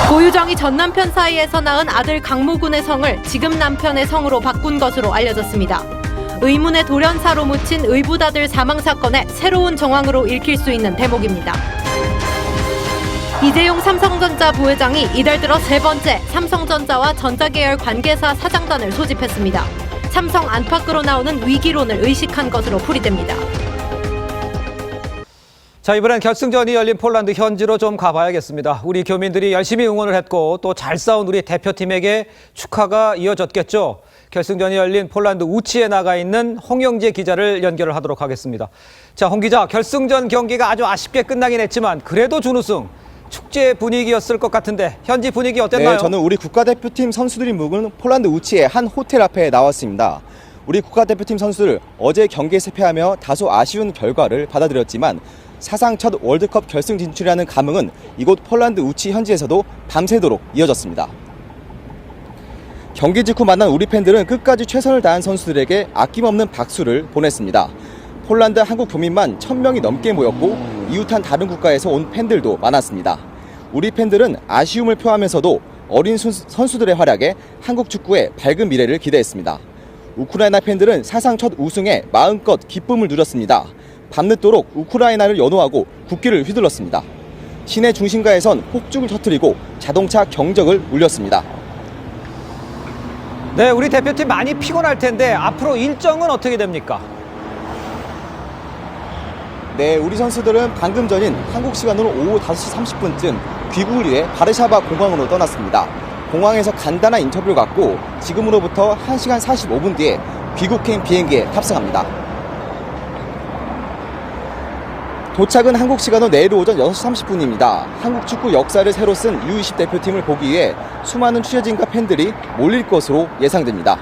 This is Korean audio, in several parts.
고유정이 전 남편 사이에서 낳은 아들 강모군의 성을 지금 남편의 성으로 바꾼 것으로 알려졌습니다. 의문의 돌연사로 묻힌 의붓아들 사망 사건에 새로운 정황으로 읽힐 수 있는 대목입니다. 이재용 삼성전자 부회장이 이달 들어 세 번째 삼성전자와 전자계열 관계사 사장단을 소집했습니다. 삼성 안팎으로 나오는 위기론을 의식한 것으로 풀이됩니다. 자, 이번엔 결승전이 열린 폴란드 현지로 좀 가봐야겠습니다. 우리 교민들이 열심히 응원을 했고 또 잘 싸운 우리 대표팀에게 축하가 이어졌겠죠. 결승전이 열린 폴란드 우치에 나가 있는 홍영재 기자를 연결을 하도록 하겠습니다. 자, 홍 기자, 결승전 경기가 아주 아쉽게 끝나긴 했지만 그래도 준우승, 축제 분위기였을 것 같은데 현지 분위기 어땠나요? 네, 저는 우리 국가대표팀 선수들이 묵은 폴란드 우치의 한 호텔 앞에 나왔습니다. 우리 국가대표팀 선수들 어제 경기에서 패하며 다소 아쉬운 결과를 받아들였지만 사상 첫 월드컵 결승 진출이라는 감흥은 이곳 폴란드 우치 현지에서도 밤새도록 이어졌습니다. 경기 직후 만난 우리 팬들은 끝까지 최선을 다한 선수들에게 아낌없는 박수를 보냈습니다. 폴란드 한국 교민만 1000명이 넘게 모였고 이웃한 다른 국가에서 온 팬들도 많았습니다. 우리 팬들은 아쉬움을 표하면서도 어린 선수들의 활약에 한국 축구의 밝은 미래를 기대했습니다. 우크라이나 팬들은 사상 첫 우승에 마음껏 기쁨을 누렸습니다. 밤늦도록 우크라이나를 연호하고 국기를 휘둘렀습니다. 시내 중심가에선 폭죽을 터뜨리고 자동차 경적을 울렸습니다. 네, 우리 대표팀 많이 피곤할 텐데 앞으로 일정은 어떻게 됩니까? 네, 우리 선수들은 방금 전인 한국 시간으로 오후 5시 30분쯤 귀국을 위해 바르샤바 공항으로 떠났습니다. 공항에서 간단한 인터뷰를 갖고 지금으로부터 1시간 45분 뒤에 귀국행 비행기에 탑승합니다. 도착은 한국 시간으로 내일 오전 6시 30분입니다. 한국 축구 역사를 새로 쓴 U20 대표팀을 보기 위해 수많은 취재진과 팬들이 몰릴 것으로 예상됩니다.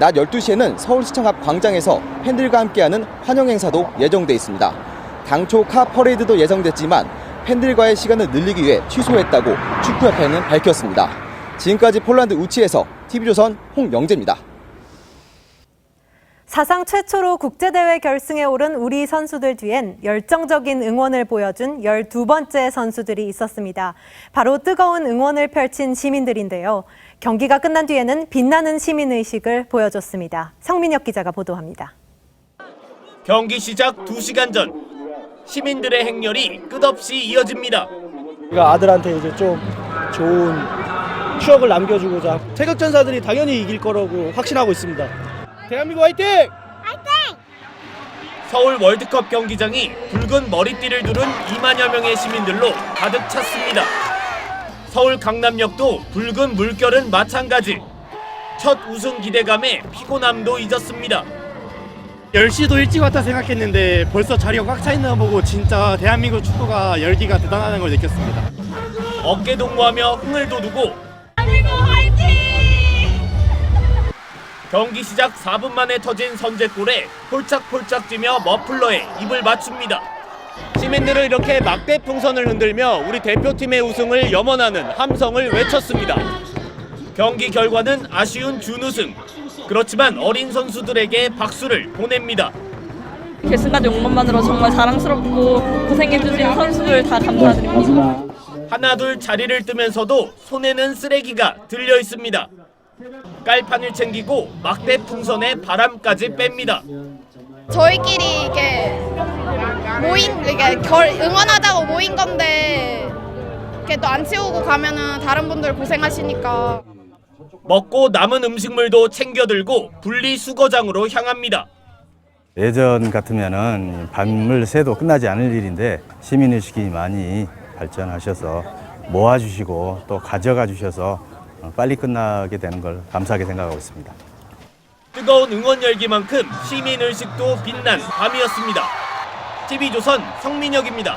낮 12시에는 서울시청 앞 광장에서 팬들과 함께하는 환영 행사도 예정돼 있습니다. 당초 카 퍼레이드도 예정됐지만 팬들과의 시간을 늘리기 위해 취소했다고 축구협회는 밝혔습니다. 지금까지 폴란드 우치에서 TV조선 홍영재입니다. 사상 최초로 국제대회 결승에 오른 우리 선수들 뒤엔 열정적인 응원을 보여준 12번째 선수들이 있었습니다. 바로 뜨거운 응원을 펼친 시민들인데요. 경기가 끝난 뒤에는 빛나는 시민의식을 보여줬습니다. 성민혁 기자가 보도합니다. 경기 시작 2시간 전 시민들의 행렬이 끝없이 이어집니다. 우리가 아들한테 이제 좀 좋은 추억을 남겨주고자 태극전사들이 당연히 이길 거라고 확신하고 있습니다. 대한민국 화이팅! 화이팅! 서울 월드컵 경기장이 붉은 머리띠를 두른 2만여 명의 시민들로 가득 찼습니다. 서울 강남역도 붉은 물결은 마찬가지. 첫 우승 기대감에 피곤함도 잊었습니다. 10시도 일찍 왔다 생각했는데 벌써 자리가 꽉 차 있는 거 보고 진짜 대한민국 축구가 열기가 대단하다는 걸 느꼈습니다. 어깨 동무하며 흥을 돋우고 경기 시작 4분 만에 터진 선제골에 폴짝폴짝 뛰며 머플러에 입을 맞춥니다. 시민들은 이렇게 막대 풍선을 흔들며 우리 대표팀의 우승을 염원하는 함성을 외쳤습니다. 경기 결과는 아쉬운 준우승. 그렇지만 어린 선수들에게 박수를 보냅니다. 결승까지 온 것만으로 정말 자랑스럽고 고생해주신 선수들 다 감사드립니다. 하나둘 자리를 뜨면서도 손에는 쓰레기가 들려 있습니다. 깔판을 챙기고 막대 풍선에 바람까지 뺍니다. 저희끼리 이게 응원하자고 모인 건데 이렇게 또 안 치우고 가면은 다른 분들 고생하시니까. 먹고 남은 음식물도 챙겨들고 분리수거장으로 향합니다. 예전 같으면은 밤을 새도 끝나지 않을 일인데 시민의식이 많이 발전하셔서 모아주시고 또 가져가 주셔서 빨리 끝나게 되는 걸 감사하게 생각하고 있습니다. 뜨거운 응원 열기만큼 시민의식도 빛난 밤이었습니다. TV조선 성민혁입니다.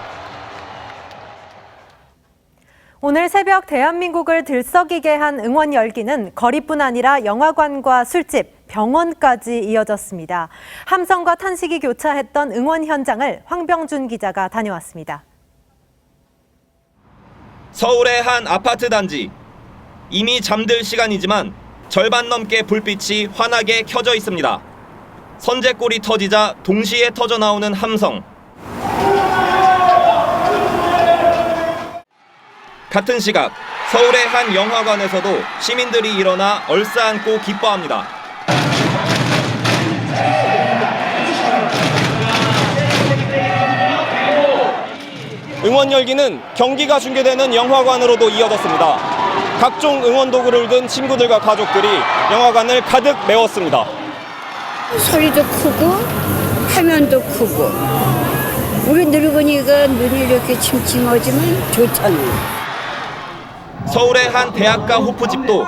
오늘 새벽 대한민국을 들썩이게 한 응원 열기는 거리뿐 아니라 영화관과 술집, 병원까지 이어졌습니다. 함성과 탄식이 교차했던 응원 현장을 황병준 기자가 다녀왔습니다. 서울의 한 아파트 단지. 이미 잠들 시간이지만 절반 넘게 불빛이 환하게 켜져 있습니다. 선제골이 터지자 동시에 터져 나오는 함성. 같은 시각 서울의 한 영화관에서도 시민들이 일어나 얼싸안고 기뻐합니다. 응원 열기는 경기가 중계되는 영화관으로도 이어졌습니다. 각종 응원 도구를 든 친구들과 가족들이 영화관을 가득 메웠습니다. 소리도 크고 화면도 크고 우리 늙은이가 눈이 이렇게 침침하지만 좋잖아요. 서울의 한 대학가 호프집도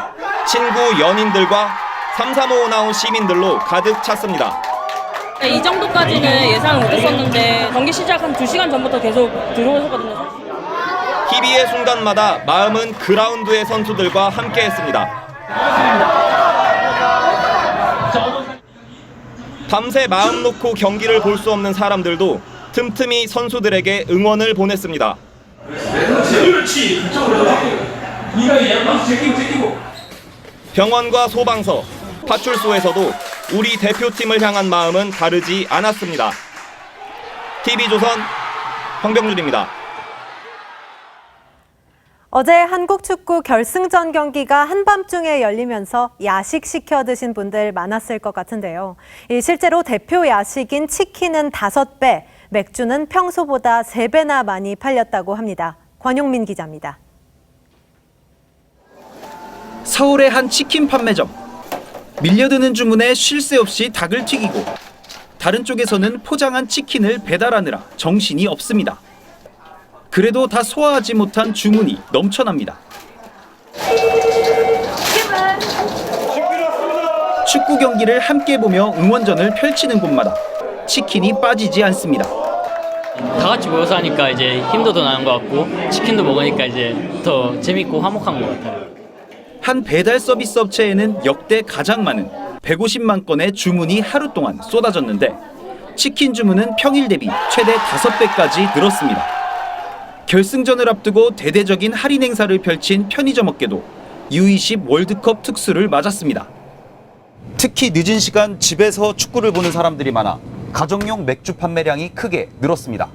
친구 연인들과 335 나온 시민들로 가득 찼습니다. 이 정도까지는 예상을 못했었는데 경기 시작 한 2시간 전부터 계속 들어오셨거든요. TV의 순간마다 마음은 그라운드의 선수들과 함께했습니다. 밤새 마음 놓고 경기를 볼 수 없는 사람들도 틈틈이 선수들에게 응원을 보냈습니다. 병원과 소방서, 파출소에서도 우리 대표팀을 향한 마음은 다르지 않았습니다. TV조선 황병준입니다. 어제 한국 축구 결승전 경기가 한밤중에 열리면서 야식 시켜 드신 분들 많았을 것 같은데요. 실제로 대표 야식인 치킨은 5배, 맥주는 평소보다 3배나 많이 팔렸다고 합니다. 권용민 기자입니다. 서울의 한 치킨 판매점. 밀려드는 주문에 쉴 새 없이 닭을 튀기고 다른 쪽에서는 포장한 치킨을 배달하느라 정신이 없습니다. 그래도 다 소화하지 못한 주문이 넘쳐납니다. 축구 경기를 함께 보며 응원전을 펼치는 곳마다 치킨이 빠지지 않습니다. 다 같이 모여서 하니까 이제 힘도 더 나는 것 같고 치킨도 먹으니까 이제 더 재밌고 화목한 것 같아요. 한 배달 서비스 업체에는 역대 가장 많은 150만 건의 주문이 하루 동안 쏟아졌는데 치킨 주문은 평일 대비 최대 5배까지 늘었습니다. 결승전을 앞두고 대대적인 할인 행사를 펼친 편의점 업계도 U20 월드컵 특수를 맞았습니다. 특히 늦은 시간 집에서 축구를 보는 사람들이 많아 가정용 맥주 판매량이 크게 늘었습니다.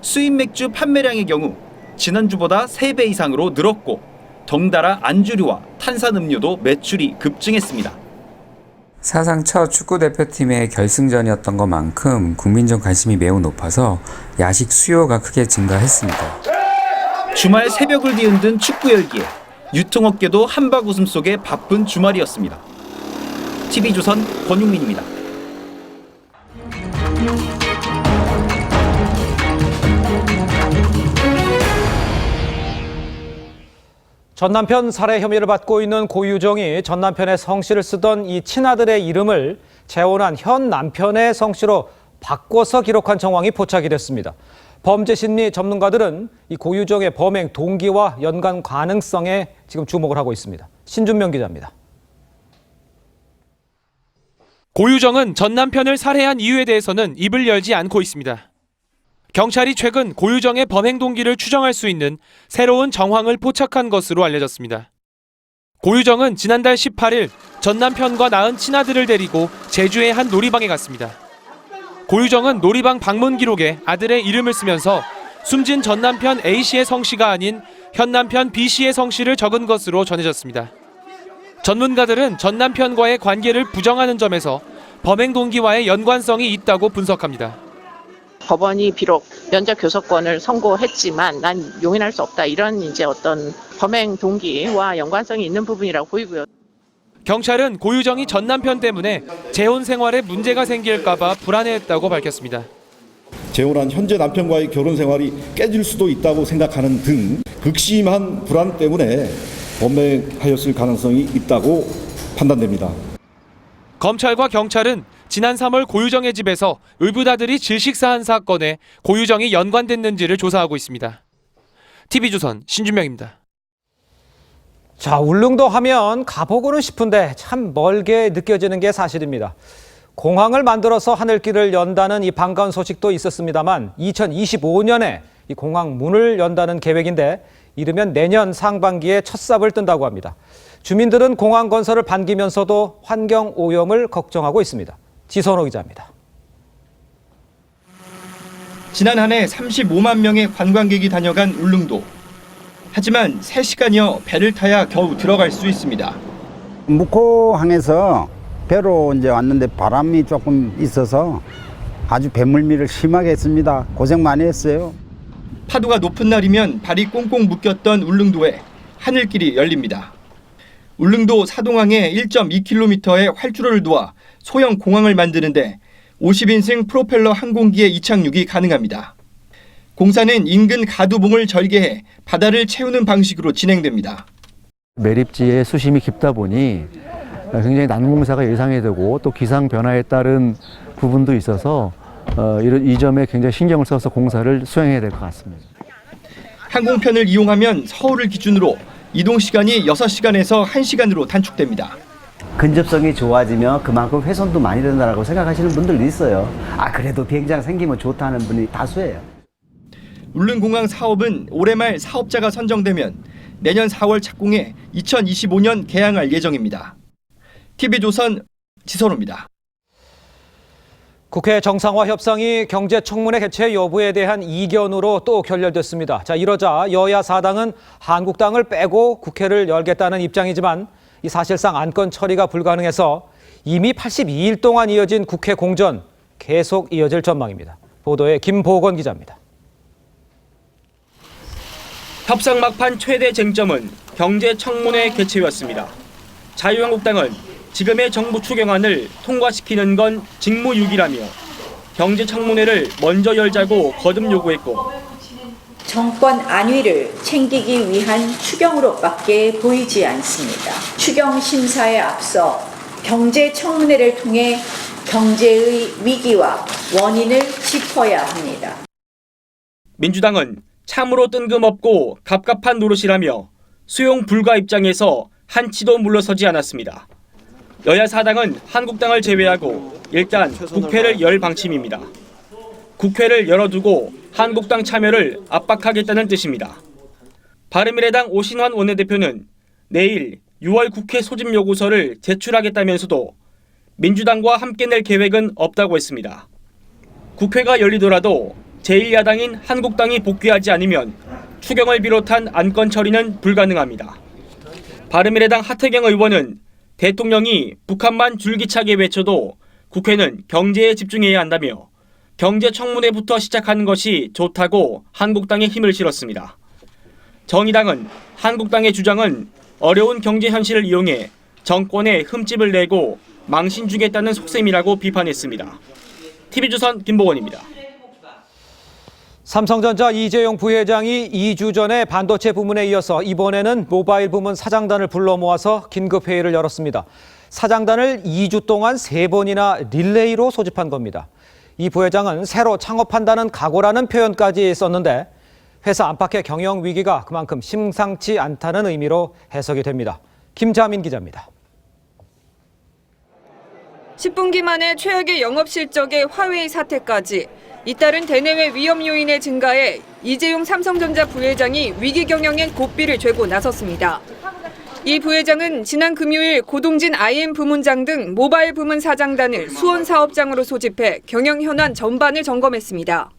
수입 맥주 판매량의 경우 지난주보다 3배 이상으로 늘었고 덩달아 안주류와 탄산음료도 매출이 급증했습니다. 사상 첫 축구대표팀의 결승전이었던 것만큼 국민적 관심이 매우 높아서 야식 수요가 크게 증가했습니다. 주말 새벽을 뒤흔든 축구 열기에 유통업계도 한박 웃음 속에 바쁜 주말이었습니다. TV조선 권용민입니다. 전 남편 살해 혐의를 받고 있는 고유정이 전 남편의 성씨를 쓰던 이 친아들의 이름을 재혼한 현 남편의 성씨로 바꿔서 기록한 정황이 포착이 됐습니다. 범죄 심리 전문가들은 이 고유정의 범행 동기와 연관 가능성에 지금 주목을 하고 있습니다. 신준명 기자입니다. 고유정은 전 남편을 살해한 이유에 대해서는 입을 열지 않고 있습니다. 경찰이 최근 고유정의 범행 동기를 추정할 수 있는 새로운 정황을 포착한 것으로 알려졌습니다. 고유정은 지난달 18일 전 남편과 낳은 친아들을 데리고 제주의 한 놀이방에 갔습니다. 고유정은 놀이방 방문 기록에 아들의 이름을 쓰면서 숨진 전 남편 A씨의 성씨가 아닌 현 남편 B씨의 성씨를 적은 것으로 전해졌습니다. 전문가들은 전 남편과의 관계를 부정하는 점에서 범행 동기와의 연관성이 있다고 분석합니다. 법원이 비록 면접 교섭권을 선고했지만 난 용인할 수 없다. 이런 이제 어떤 범행 동기와 연관성이 있는 부분이라고 보이고요. 경찰은 고유정이 전 남편 때문에 재혼 생활에 문제가 생길까 봐 불안해했다고 밝혔습니다. 재혼한 현재 남편과의 결혼 생활이 깨질 수도 있다고 생각하는 등 극심한 불안 때문에 범행하였을 가능성이 있다고 판단됩니다. 검찰과 경찰은 지난 3월 고유정의 집에서 의붓아들이 질식사한 사건에 고유정이 연관됐는지를 조사하고 있습니다. TV조선 신준명입니다. 자, 울릉도 하면 가보고는 싶은데 참 멀게 느껴지는 게 사실입니다. 공항을 만들어서 하늘길을 연다는 이 반가운 소식도 있었습니다만 2025년에 이 공항 문을 연다는 계획인데 이르면 내년 상반기에 첫 삽을 뜬다고 합니다. 주민들은 공항 건설을 반기면서도 환경 오염을 걱정하고 있습니다. 지선호 기자입니다. 지난 한 해 35만 명의 관광객이 다녀간 울릉도. 하지만 3시간여 배를 타야 겨우 들어갈 수 있습니다. 묵호항에서 배로 이제 왔는데 바람이 조금 있어서 아주 배멀미를 심하게 했습니다. 고생 많이 했어요. 파도가 높은 날이면 발이 꽁꽁 묶였던 울릉도에 하늘길이 열립니다. 울릉도 사동항에 1.2km의 활주로를 놓아 소형 공항을 만드는데 50인승 프로펠러 항공기의 이착륙이 가능합니다. 공사는 인근 가두봉을 절개해 바다를 채우는 방식으로 진행됩니다. 매립지의 수심이 깊다 보니 굉장히 난공사가 예상이 되고 또 기상 변화에 따른 부분도 있어서 이 점에 굉장히 신경을 써서 공사를 수행해야 될 것 같습니다. 항공편을 이용하면 서울을 기준으로 이동 시간이 6시간에서 1시간으로 단축됩니다. 근접성이 좋아지면 그만큼 훼손도 많이 된다고 생각하시는 분들도 있어요. 그래도 비행장 생기면 좋다는 분이 다수예요. 울릉공항 사업은 올해 말 사업자가 선정되면 내년 4월 착공해 2025년 개항할 예정입니다. TV조선 지선호입니다. 국회 정상화 협상이 경제청문회 개최 여부에 대한 이견으로 또 결렬됐습니다. 이러자 여야 사당은 한국당을 빼고 국회를 열겠다는 입장이지만 이 사실상 안건 처리가 불가능해서 이미 82일 동안 이어진 국회 공전 계속 이어질 전망입니다. 보도에 김보건 기자입니다. 협상 막판 최대 쟁점은 경제청문회 개최였습니다. 자유한국당은 지금의 정부 추경안을 통과시키는 건 직무유기라며 경제청문회를 먼저 열자고 거듭 요구했고 정권 안위를 챙기기 위한 추경으로밖에 보이지 않습니다. 추경 심사에 앞서 경제청문회를 통해 경제의 위기와 원인을 짚어야 합니다. 민주당은 참으로 뜬금없고 갑갑한 노릇이라며 수용 불가 입장에서 한치도 물러서지 않았습니다. 여야 사당은 한국당을 제외하고 일단 국회를 열 방침입니다. 국회를 열어두고 한국당 참여를 압박하겠다는 뜻입니다. 바른미래당 오신환 원내대표는 내일 6월 국회 소집 요구서를 제출하겠다면서도 민주당과 함께 낼 계획은 없다고 했습니다. 국회가 열리더라도 제1야당인 한국당이 복귀하지 않으면 추경을 비롯한 안건 처리는 불가능합니다. 바른미래당 하태경 의원은 대통령이 북한만 줄기차게 외쳐도 국회는 경제에 집중해야 한다며 경제청문회부터 시작하는 것이 좋다고 한국당에 힘을 실었습니다. 정의당은 한국당의 주장은 어려운 경제 현실을 이용해 정권에 흠집을 내고 망신 주겠다는 속셈이라고 비판했습니다. TV조선 김보건입니다. 삼성전자 이재용 부회장이 2주 전에 반도체 부문에 이어서 이번에는 모바일 부문 사장단을 불러 모아서 긴급회의를 열었습니다. 사장단을 2주 동안 3번이나 릴레이로 소집한 겁니다. 이 부회장은 새로 창업한다는 각오라는 표현까지 썼는데 회사 안팎의 경영 위기가 그만큼 심상치 않다는 의미로 해석이 됩니다. 김자민 기자입니다. 10분기 만에 최악의 영업 실적에 화웨이 사태까지 잇따른 대내외 위험 요인의 증가에 이재용 삼성전자 부회장이 위기 경영에 고삐를 죄고 나섰습니다. 이 부회장은 지난 금요일 고동진 IM 부문장 등 모바일 부문 사장단을 수원 사업장으로 소집해 경영 현안 전반을 점검했습니다.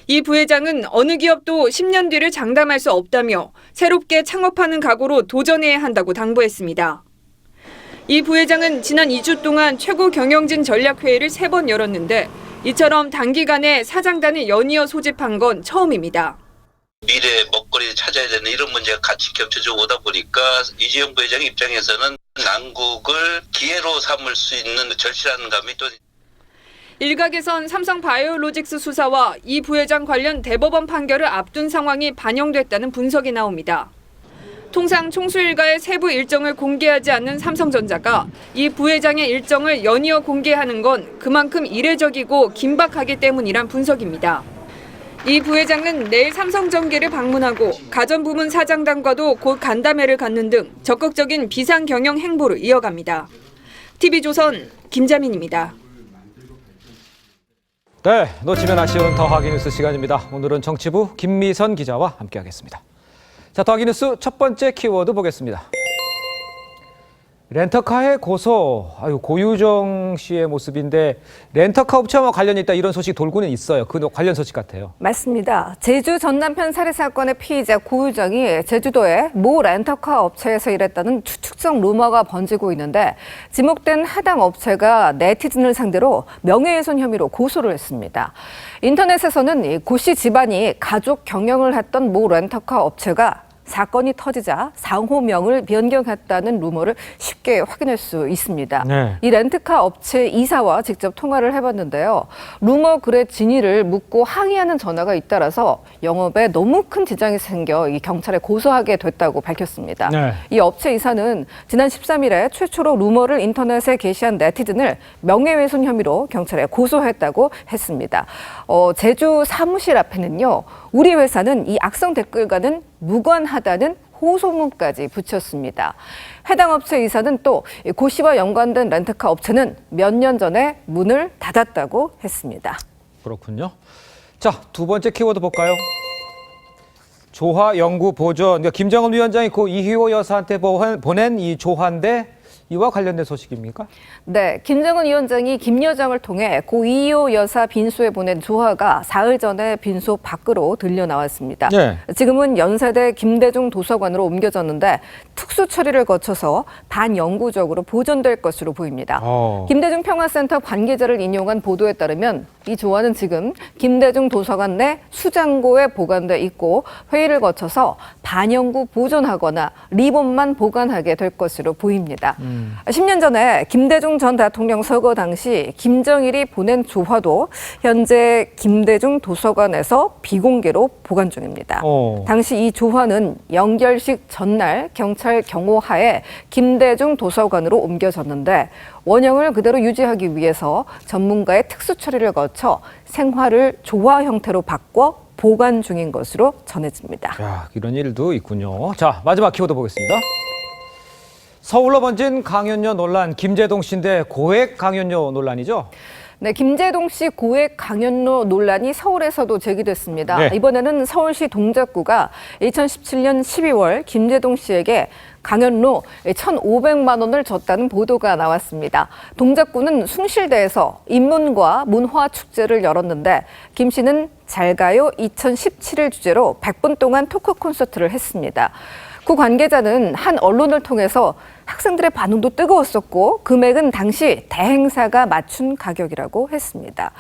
이 부회장은 어느 기업도 10년 뒤를 장담할 수 없다며 새롭게 창업하는 각오로 도전해야 한다고 당부했습니다. 이 부회장은 지난 2주 동안 최고 경영진 전략회의를 3번 열었는데 이처럼 단기간에 사장단을 연이어 소집한 건 처음입니다. 미래 먹거리를 찾아야 되는 이런 문제가 같이 겹쳐져 오다 보니까 이재용 부회장 입장에서는 난국을 기회로 삼을 수 있는 절실한 감이 또 일각에선 삼성바이오로직스 수사와 이 부회장 관련 대법원 판결을 앞둔 상황이 반영됐다는 분석이 나옵니다. 통상 총수 일가의 세부 일정을 공개하지 않는 삼성전자가 이 부회장의 일정을 연이어 공개하는 건 그만큼 이례적이고 긴박하기 때문이란 분석입니다. 이 부회장은 내일 삼성전기를 방문하고 가전부문 사장단과도 곧 간담회를 갖는 등 적극적인 비상경영 행보를 이어갑니다. TV조선 김자민입니다. 네, 놓치면 아쉬운 더하기 뉴스 시간입니다. 오늘은 정치부 김미선 기자와 함께하겠습니다. 자, 더하기 뉴스 첫 번째 키워드 보겠습니다. 렌터카의 고소, 고유정 씨의 모습인데 렌터카 업체와 관련이 있다 이런 소식 돌고는 있어요. 그 관련 소식 같아요. 맞습니다. 제주 전 남편 살해 사건의 피의자 고유정이 제주도의 모 렌터카 업체에서 일했다는 추측성 루머가 번지고 있는데 지목된 해당 업체가 네티즌을 상대로 명예훼손 혐의로 고소를 했습니다. 인터넷에서는 고 씨 집안이 가족 경영을 했던 모 렌터카 업체가 사건이 터지자 상호명을 변경했다는 루머를 쉽게 확인할 수 있습니다. 네. 이 렌트카 업체 이사와 직접 통화를 해봤는데요. 루머 글의 진위를 묻고 항의하는 전화가 잇따라서 영업에 너무 큰 지장이 생겨 이 경찰에 고소하게 됐다고 밝혔습니다. 네. 이 업체 이사는 지난 13일에 최초로 루머를 인터넷에 게시한 네티즌을 명예훼손 혐의로 경찰에 고소했다고 했습니다. 제주 사무실 앞에는요. 우리 회사는 이 악성 댓글과는 무관하다는 호소문까지 붙였습니다. 해당 업체 이사는 또 고 씨와 연관된 렌트카 업체는 몇 년 전에 문을 닫았다고 했습니다. 그렇군요. 자, 두 번째 키워드 볼까요? 조화 연구 보존. 그러니까 김정은 위원장이 고 이희호 여사한테 보낸 이 조화인데 이와 관련된 소식입니까? 네, 김정은 위원장이 김 여장을 통해 고 이희호 여사 빈소에 보낸 조화가 사흘 전에 빈소 밖으로 들려 나왔습니다. 네. 지금은 연세대 김대중 도서관으로 옮겨졌는데 특수 처리를 거쳐서 반영구적으로 보존될 것으로 보입니다. 김대중 평화센터 관계자를 인용한 보도에 따르면 이 조화는 지금 김대중 도서관 내 수장고에 보관돼 있고 회의를 거쳐서 반영구 보존하거나 리본만 보관하게 될 것으로 보입니다. 10년 전에 김대중 전 대통령 서거 당시 김정일이 보낸 조화도 현재 김대중 도서관에서 비공개로 보관 중입니다. 당시 이 조화는 영결식 전날 경찰 경호하에 김대중 도서관으로 옮겨졌는데 원형을 그대로 유지하기 위해서 전문가의 특수 처리를 거쳐 생화를 조화 형태로 바꿔 보관 중인 것으로 전해집니다. 야, 이런 일도 있군요. 자, 마지막 키워드 보겠습니다. 서울로 번진 강연료 논란, 김재동 씨인데 고액 강연료 논란이죠? 네, 김재동 씨 고액 강연료 논란이 서울에서도 제기됐습니다. 네. 이번에는 서울시 동작구가 2017년 12월 김재동 씨에게 강연료 1,500만 원을 줬다는 보도가 나왔습니다. 동작구는 숭실대에서 인문과 문화 축제를 열었는데 김 씨는 잘 가요 2017을 주제로 100분 동안 토크 콘서트를 했습니다. 구 관계자는 한 언론을 통해서 학생들의 반응도 뜨거웠었고 금액은 당시 대행사가 맞춘 가격이라고 했습니다.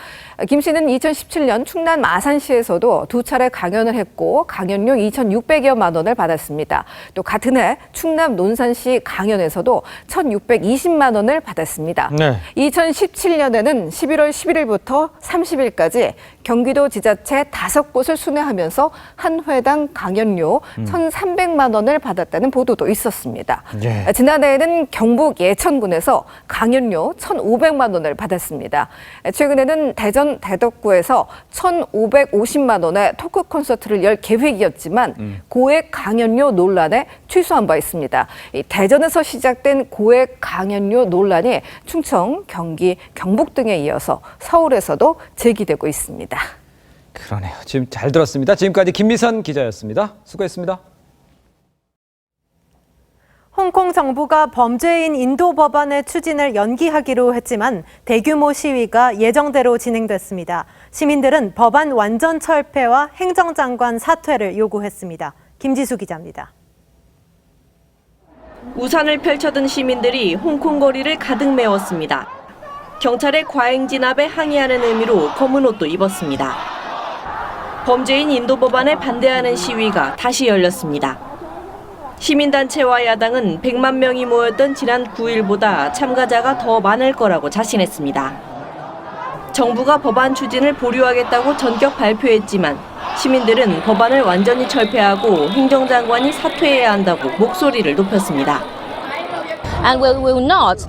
김 씨는 2017년 충남 마산시에서도 두 차례 강연을 했고 강연료 2,600여만 원을 받았습니다. 또 같은 해 충남 논산시 강연에서도 1,620만 원을 받았습니다. 네. 2017년에는 11월 11일부터 30일까지 경기도 지자체 5곳을 순회하면서 한 회당 강연료 1,300만 원을 받았다는 보도도 있었습니다. 예. 지난해에는 경북 예천군에서 강연료 1,500만 원을 받았습니다. 최근에는 대전 대덕구에서 1,550만 원의 토크 콘서트를 열 계획이었지만 고액 강연료 논란에 취소한 바 있습니다. 이 대전에서 시작된 고액 강연료 논란이 충청, 경기, 경북 등에 이어서 서울에서도 제기되고 있습니다. 그러네요. 지금 잘 들었습니다. 지금까지 김미선 기자였습니다. 수고했습니다. 홍콩 정부가 범죄인 인도 법안의 추진을 연기하기로 했지만 대규모 시위가 예정대로 진행됐습니다. 시민들은 법안 완전 철폐와 행정장관 사퇴를 요구했습니다. 김지수 기자입니다. 우산을 펼쳐든 시민들이 홍콩 거리를 가득 메웠습니다. 경찰의 과잉 진압에 항의하는 의미로 검은 옷도 입었습니다. 범죄인 인도 법안에 반대하는 시위가 다시 열렸습니다. 시민단체와 야당은 100만 명이 모였던 지난 9일보다 참가자가 더 많을 거라고 자신했습니다. 정부가 법안 추진을 보류하겠다고 전격 발표했지만 시민들은 법안을 완전히 철폐하고 행정장관이 사퇴해야 한다고 목소리를 높였습니다. And we will not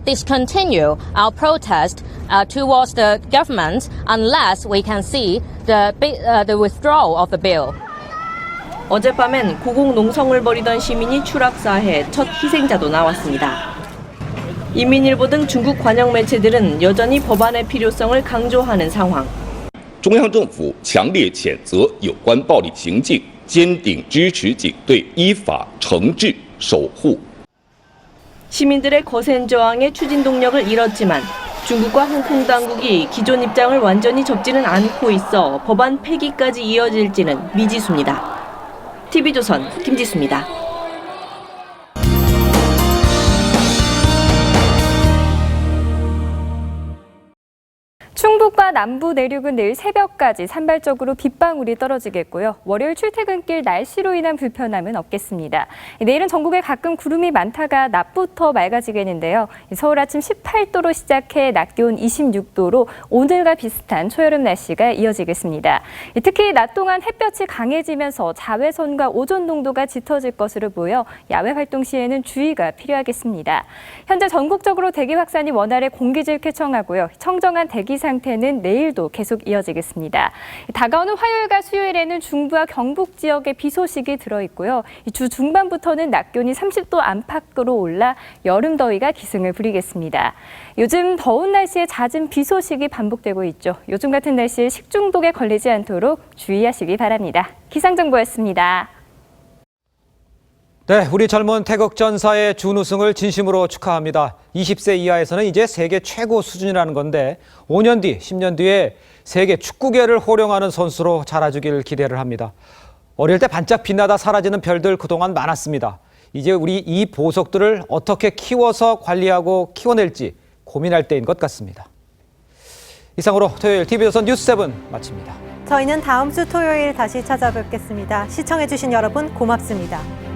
discontinue our protest towards the government unless we can see the withdrawal of the bill. 어젯밤엔 고공농성을 벌이던 시민이 추락사해 첫 희생자도 나왔습니다. 인민일보 등 중국 관영 매체들은 여전히 법안의 필요성을 강조하는 상황. 中央政府强烈谴责有关暴力行径，坚定支持警队依法惩治守护。 시민들의 거센 저항에 추진 동력을 잃었지만 중국과 홍콩 당국이 기존 입장을 완전히 접지는 않고 있어 법안 폐기까지 이어질지는 미지수입니다. TV조선 김지수입니다. 충북과 남부 내륙은 내일 새벽까지 산발적으로 빗방울이 떨어지겠고요. 월요일 출퇴근길 날씨로 인한 불편함은 없겠습니다. 내일은 전국에 가끔 구름이 많다가 낮부터 맑아지겠는데요. 서울 아침 18도로 시작해 낮 기온 26도로 오늘과 비슷한 초여름 날씨가 이어지겠습니다. 특히 낮 동안 햇볕이 강해지면서 자외선과 오존 농도가 짙어질 것으로 보여 야외 활동 시에는 주의가 필요하겠습니다. 현재 전국적으로 대기 확산이 원활해 공기질 쾌청하고요. 청정한 대기 상태는 내일도 계속 이어지겠습니다. 다가오는 화요일과 수요일에는 중부와 경북 지역에 비 소식이 들어있고요. 주 중반부터는 낮 기온이 30도 안팎으로 올라 여름 더위가 기승을 부리겠습니다. 요즘 더운 날씨에 잦은 비 소식이 반복되고 있죠. 요즘 같은 날씨에 식중독에 걸리지 않도록 주의하시기 바랍니다. 기상정보였습니다. 네, 우리 젊은 태극전사의 준우승을 진심으로 축하합니다. 20세 이하에서는 이제 세계 최고 수준이라는 건데 5년 뒤, 10년 뒤에 세계 축구계를 호령하는 선수로 자라주길 기대를 합니다. 어릴 때 반짝 빛나다 사라지는 별들 그동안 많았습니다. 이제 우리 이 보석들을 어떻게 키워서 관리하고 키워낼지 고민할 때인 것 같습니다. 이상으로 토요일 TV조선 뉴스7 마칩니다. 저희는 다음 주 토요일 다시 찾아뵙겠습니다. 시청해주신 여러분 고맙습니다.